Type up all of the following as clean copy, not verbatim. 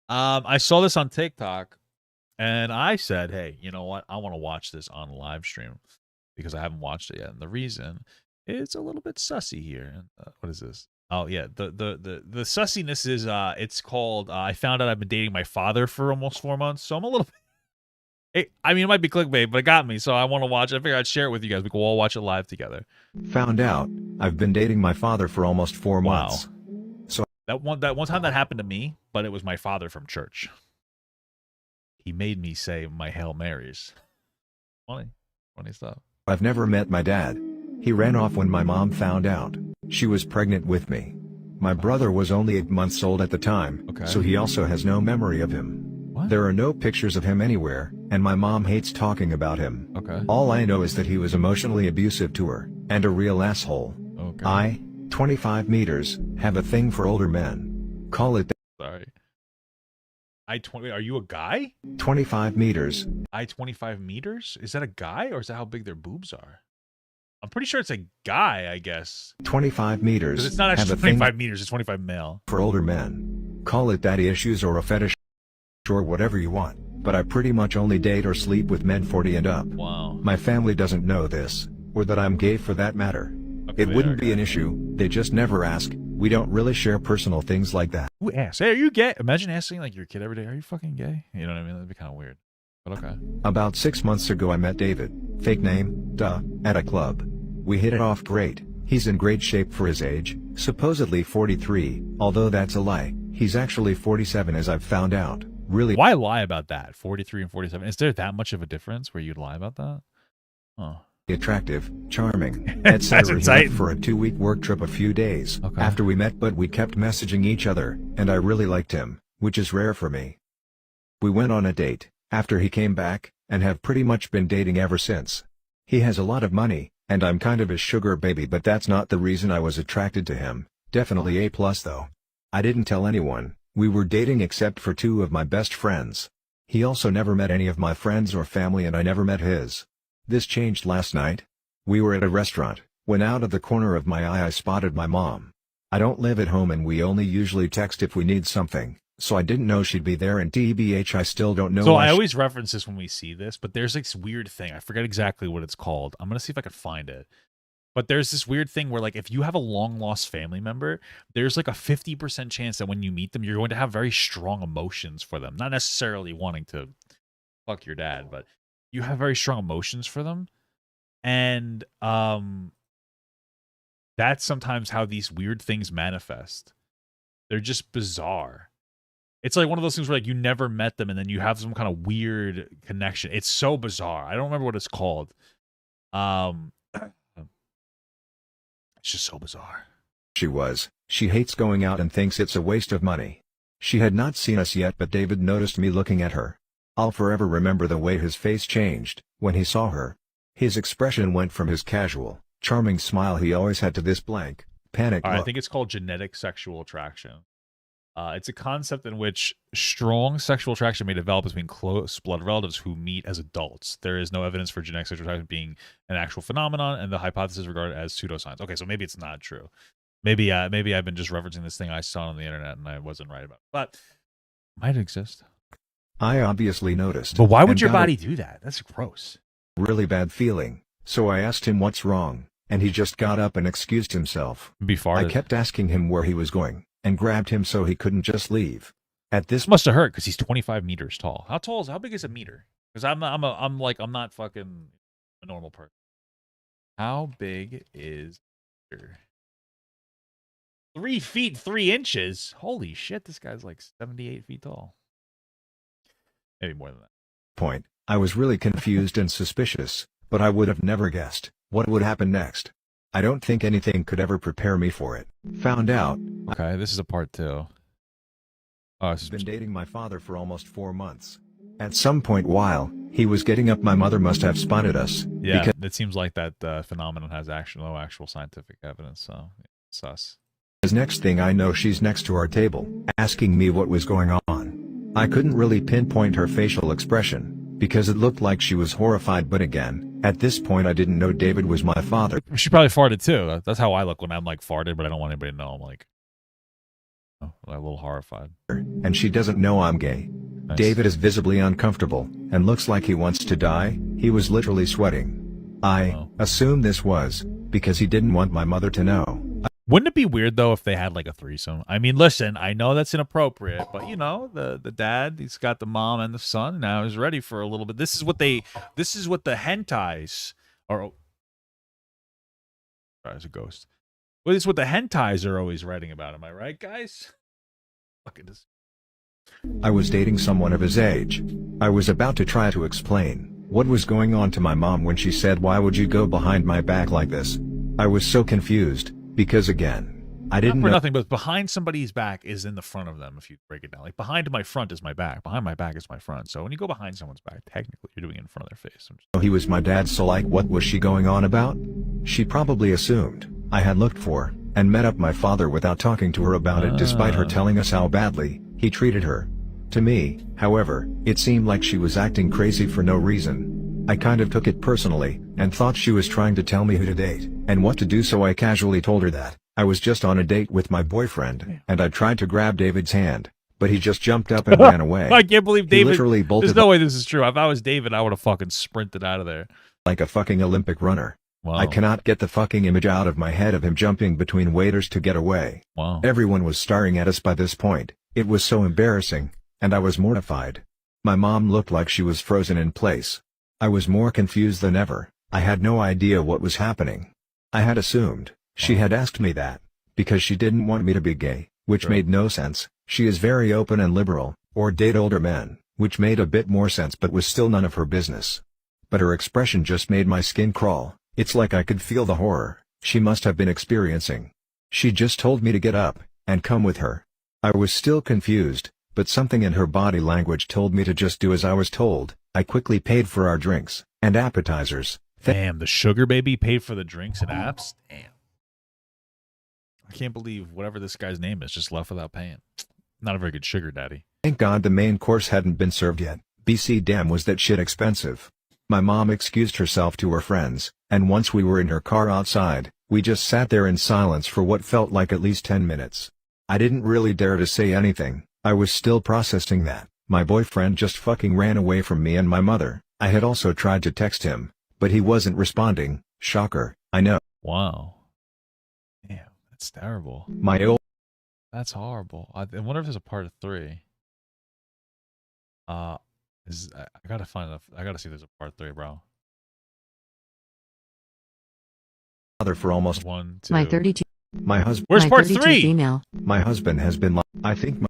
I saw this on TikTok, and I said, "Hey, you know what? I want to watch this on live stream because I haven't watched it yet." And the reason it's a little bit sussy here. What is this? Oh yeah, the sussiness is it's called. I found out I've been dating my father for almost 4 months, so I'm a little. I mean, it might be clickbait, but it got me, so I want to watch it. I figured I'd share it with you guys. We can all watch it live together. Found out I've been dating my father for almost 4 Wow. months. So That one time that happened to me, but it was my father from church. He made me say my Hail Marys. Funny stuff. I've never met my dad. He ran off when my mom found out. She was pregnant with me. My brother was only 8 months old at the time, Okay. so he also has no memory of him. What? There are no pictures of him anywhere, and my mom hates talking about him. Okay. All I know is that he was emotionally abusive to her, and a real asshole. Okay. I, 25 meters, have a thing for older men. Call it Sorry. Are you a guy? 25 meters. 25 meters? Is that a guy or is that how big their boobs are? I'm pretty sure it's a guy, I guess. 25 meters. Because it's not have actually a thing 25 meters, it's 25 male. for older men. Call it daddy issues or a fetish or whatever you want, but I pretty much only date or sleep with men 40 and up. Wow. My family doesn't know this, or that I'm gay for that matter. Okay, It wouldn't be okay. an issue, they just never ask. We don't really share personal things like that. Who asks? Hey, are you gay? Imagine asking like your kid every day, are you fucking gay? You know what I mean? That'd be kind of weird. But okay. About 6 months ago I met David, fake name, at a club. We hit it off great. He's in great shape for his age, supposedly 43, although that's a lie. He's actually 47 as I've found out. Really? Why lie about that? 43 and 47. Is there that much of a difference where you'd lie about that? Oh. Attractive, charming, That's etc. He tight. left for a 2-week work trip a few days Okay. after we met, but we kept messaging each other, and I really liked him, which is rare for me. We went on a date after he came back, and have pretty much been dating ever since. He has a lot of money, and I'm kind of his sugar baby, but that's not the reason I was attracted to him. Definitely A+ though. I didn't tell anyone. We were dating except for 2 of my best friends. He also never met any of my friends or family, and I never met his. This changed last night. We were at a restaurant, when out of the corner of my eye I spotted my mom. I don't live at home and we only usually text if we need something, so I didn't know she'd be there, and TBH I still don't know So why I always reference this when we see this, but there's like this weird thing. I forget exactly what it's called. I'm going to see if I can find it. But there's this weird thing where like if you have a long lost family member, there's like a 50% chance that when you meet them, you're going to have very strong emotions for them. Not necessarily wanting to fuck your dad, but you have very strong emotions for them. And that's sometimes how these weird things manifest. They're just bizarre. It's like one of those things where like you never met them and then you have some kind of weird connection. It's so bizarre. I don't remember what it's called. It's just so bizarre. she was. She hates going out and thinks it's a waste of money. She had not seen us yet, but David noticed me looking at her. I'll forever remember the way his face changed when he saw her. His expression went from his casual, charming smile he always had to this blank, panicked All right, I look. think it's called genetic sexual attraction. It's a concept in which strong sexual attraction may develop between close blood relatives who meet as adults. There is no evidence for genetic sexual attraction being an actual phenomenon, and the hypothesis is regarded as pseudoscience. Okay, so maybe it's not true. Maybe I've been just referencing this thing I saw on the internet and I wasn't right about it. But it might exist. I obviously noticed. But why would and your got body do that? That's gross. a really bad feeling, so I asked him what's wrong, and he just got up and excused himself. Be farted. I kept asking him where he was going, and grabbed him so he couldn't just leave. At this This must have hurt because he's 25 meters tall. How big is a meter? Because I'm not fucking a normal person. How big is a meter? 3 feet 3 inches. Holy shit! This guy's like 78 feet tall. Maybe more than that. point, I was really confused and suspicious, but I would have never guessed what would happen next. I don't think anything could ever prepare me for it. Found out Okay, this is a part 2. Oh, this I've been is, dating my father for almost 4 months. At some point while he was getting up, my mother must have spotted us. yeah, Because it seems like that phenomenon has no actual scientific evidence. So sus. next thing I know, she's next to our table, asking me what was going on. I couldn't really pinpoint her facial expression, because it looked like she was horrified, but again, at this point I didn't know David was my father. She probably farted too. That's how I look when I'm like farted, but I don't want anybody to know. I'm like, Oh, I'm a little horrified. and she doesn't know I'm gay. Nice. David is visibly uncomfortable, and looks like he wants to die. He was literally sweating. I Oh. assume this was because he didn't want my mother to know. Wouldn't it be weird though if they had like a threesome? I mean, listen, I know that's inappropriate, but you know, the dad, he's got the mom and the son. Now he's ready for a little bit. This is what the hentais are. Oh, sorry, it's a ghost. Well, this is what the hentais are always writing about. Am I right, guys? Fucking this. I was dating someone of his age. I was about to try to explain what was going on to my mom when she said, "Why would you go behind my back like this?" I was so confused, because again, I didn't Not for know. nothing, but behind somebody's back is in the front of them. If you break it down, like behind my front is my back. Behind my back is my front. So when you go behind someone's back, technically you're doing it in front of their face. He was my dad, so like what was she going on about? She probably assumed I had looked for and met up my father without talking to her about it, despite her telling us how badly he treated her. To me, however, it seemed like she was acting crazy for no reason. I kind of took it personally, and thought she was trying to tell me who to date and what to do, so I casually told her that I was just on a date with my boyfriend, and I tried to grab David's hand, but he just jumped up and ran away. I can't believe He David. literally bolted There's no way this is true. If I was David, I would have fucking sprinted out of there. like a fucking Olympic runner. Wow. I cannot get the fucking image out of my head of him jumping between waiters to get away. Wow. Everyone was staring at us by this point. It was so embarrassing, and I was mortified. My mom looked like she was frozen in place. I was more confused than ever. I had no idea what was happening. I had assumed she had asked me that because she didn't want me to be gay, which Sure. made no sense. She is very open and liberal, or date older men, which made a bit more sense but was still none of her business. But her expression just made my skin crawl. It's like I could feel the horror she must have been experiencing. She just told me to get up and come with her. I was still confused, but something in her body language told me to just do as I was told. I quickly paid for our drinks and appetizers. Damn, the sugar baby paid for the drinks and apps? Damn. I can't believe whatever this guy's name is just left without paying. Not a very good sugar daddy. Thank God the main course hadn't been served yet. BC damn was that shit expensive. My mom excused herself to her friends, and once we were in her car outside, we just sat there in silence for what felt like at least 10 minutes. I didn't really dare to say anything. I was still processing that my boyfriend just fucking ran away from me and my mother. I had also tried to text him, but he wasn't responding. Shocker, I know. Wow. Damn, that's terrible. My old That's horrible. I wonder if there's a part 3. I gotta find I gotta see if there's a part 3, bro. father for almost 1, 2. My 32. my husband. Where's my part 32 3? female. My husband has been I think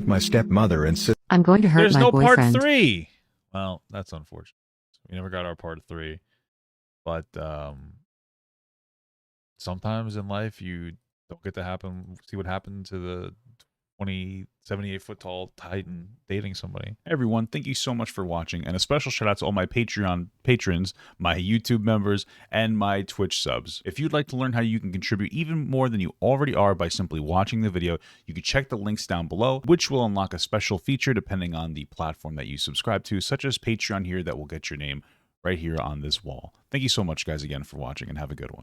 my stepmother and sister. I'm going to hurt There's my no boyfriend. part 3. Well, that's unfortunate. We never got our part 3. But sometimes in life you don't get to see what happened to the 78-foot tall titan dating somebody. Hey everyone, thank you so much for watching, and a special shout out to all my Patreon patrons, my YouTube members, and my Twitch subs. If you'd like to learn how you can contribute even more than you already are by simply watching the video, you can check the links down below, which will unlock a special feature depending on the platform that you subscribe to, such as Patreon here, that will get your name right here on this wall. Thank you so much guys again for watching, and have a good one.